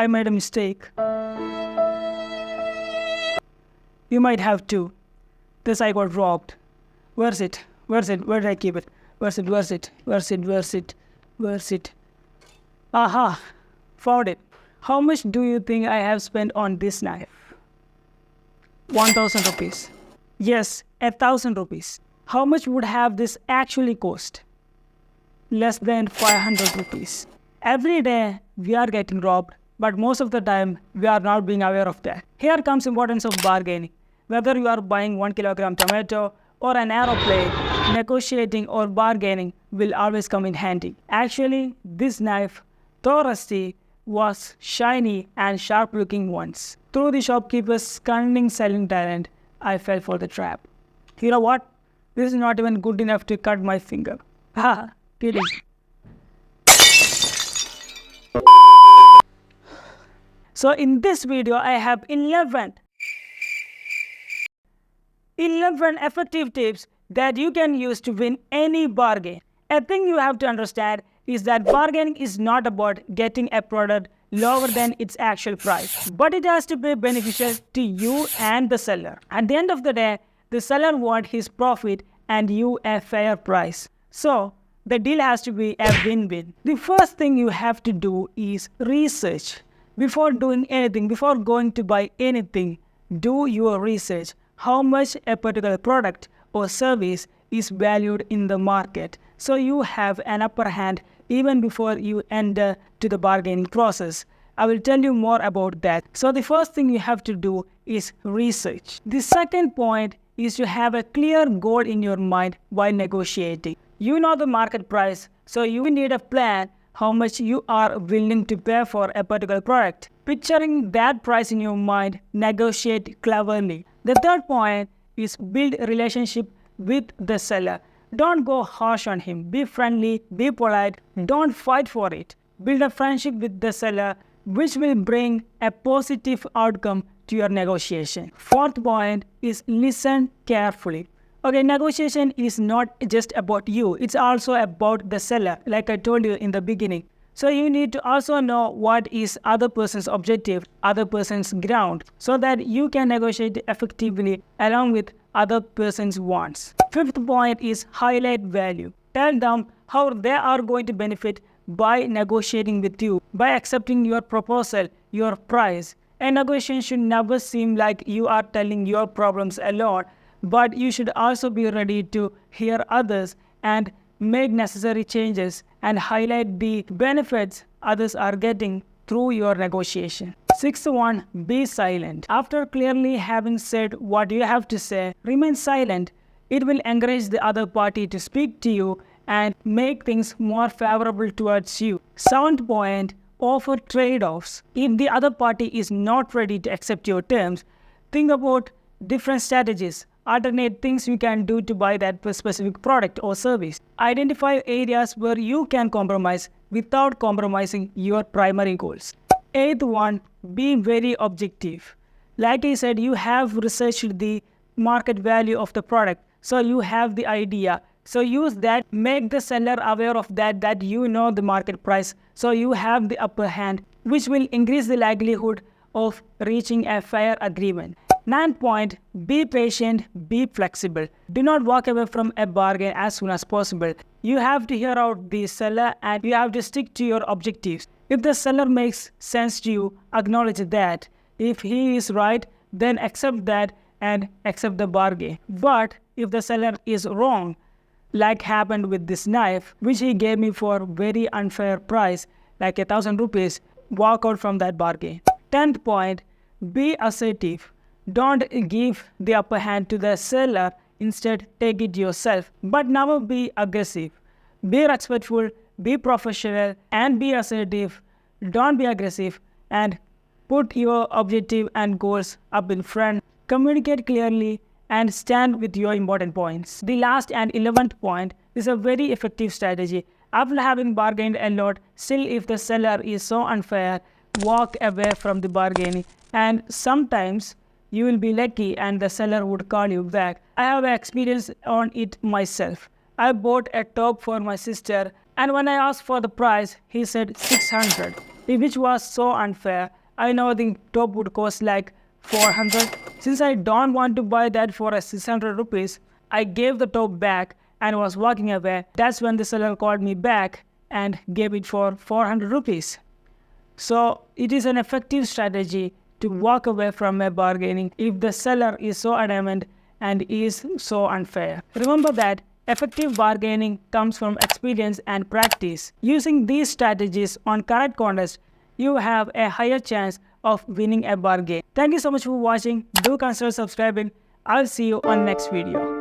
I made a mistake. You might have too. This I got robbed. Where's it? Where did I keep it? Where's it? Aha! Found it. How much do you think I have spent on this knife? 1000 rupees. Yes, 1000 rupees. How much would have this actually cost? Less than 500 rupees. Every day we are getting robbed, but most of the time we are not being aware of that. Here comes importance of bargaining. Whether you are buying 1 kilogram tomato or an aeroplane, negotiating or bargaining will always come in handy. Actually, this knife, though rusty, was shiny and sharp looking once. Through the shopkeeper's cunning selling talent, I fell for the trap. You know what? This is not even good enough to cut my finger. Haha, kidding. So in this video, I have 11 effective tips that you can use to win any bargain. A thing you have to understand is that bargaining is not about getting a product lower than its actual price, but it has to be beneficial to you and the seller. At the end of the day, the seller wants his profit and you a fair price. So the deal has to be a win-win. The first thing you have to do is research. Before doing anything, before going to buy anything, do your research. How much a particular product or service is valued in the market, so you have an upper hand even before you enter to the bargaining process. I will tell you more about that. So the first thing you have to do is research. The second point is to have a clear goal in your mind while negotiating. You know the market price, so you need a plan how much you are willing to pay for a particular product. Picturing that price in your mind, negotiate cleverly. The third point is build a relationship with the seller. Don't go harsh on him. Be friendly, be polite, don't fight for it. Build a friendship with the seller, which will bring a positive outcome to your negotiation. Fourth point is listen carefully. Okay, negotiation is not just about you, it's also about the seller, like I told you in the beginning. So you need to also know what is other person's objective, other person's ground, so that you can negotiate effectively along with other person's wants. Fifth point is highlight value. Tell them how they are going to benefit by negotiating with you, by accepting your proposal, your price. A negotiation should never seem like you are telling your problems alone, but you should also be ready to hear others and make necessary changes and highlight the benefits others are getting through your negotiation. Sixth one, be silent. After clearly having said what you have to say, remain silent. It will encourage the other party to speak to you and make things more favorable towards you. Seventh point, offer trade-offs. If the other party is not ready to accept your terms, think about different strategies. Alternate things you can do to buy that specific product or service. Identify areas where you can compromise without compromising your primary goals. Eighth one, be very objective. Like I said, you have researched the market value of the product, so you have the idea. So use that, make the seller aware of that you know the market price, so you have the upper hand, which will increase the likelihood of reaching a fair agreement. Ninth point, be patient, be flexible. Do not walk away from a bargain as soon as possible. You have to hear out the seller and you have to stick to your objectives. If the seller makes sense to you, acknowledge that. If he is right, then accept that and accept the bargain. But if the seller is wrong, like happened with this knife, which he gave me for very unfair price, like 1000 rupees, walk out from that bargain. 10th point, be assertive. Don't give the upper hand to the seller, instead take it yourself. But never be aggressive. Be respectful, be professional, and be assertive. Don't be aggressive, and put your objective and goals up in front. Communicate clearly and stand with your important points. The last and 11th point is a very effective strategy. After having bargained a lot, still if the seller is so unfair, walk away from the bargaining, and sometimes you will be lucky and the seller would call you back. I have experience on it myself. I bought a top for my sister, and when I asked for the price, he said 600. which was so unfair. I know the top would cost like 400. Since I don't want to buy that for a 600 rupees, I gave the top back and was walking away. That's when the seller called me back and gave it for 400 rupees. So it is an effective strategy to walk away from a bargaining if the seller is so adamant and is so unfair. Remember that effective bargaining comes from experience and practice. Using these strategies on correct contest, you have a higher chance of winning a bargain. Thank you so much for watching. Do consider subscribing. I'll see you on next video.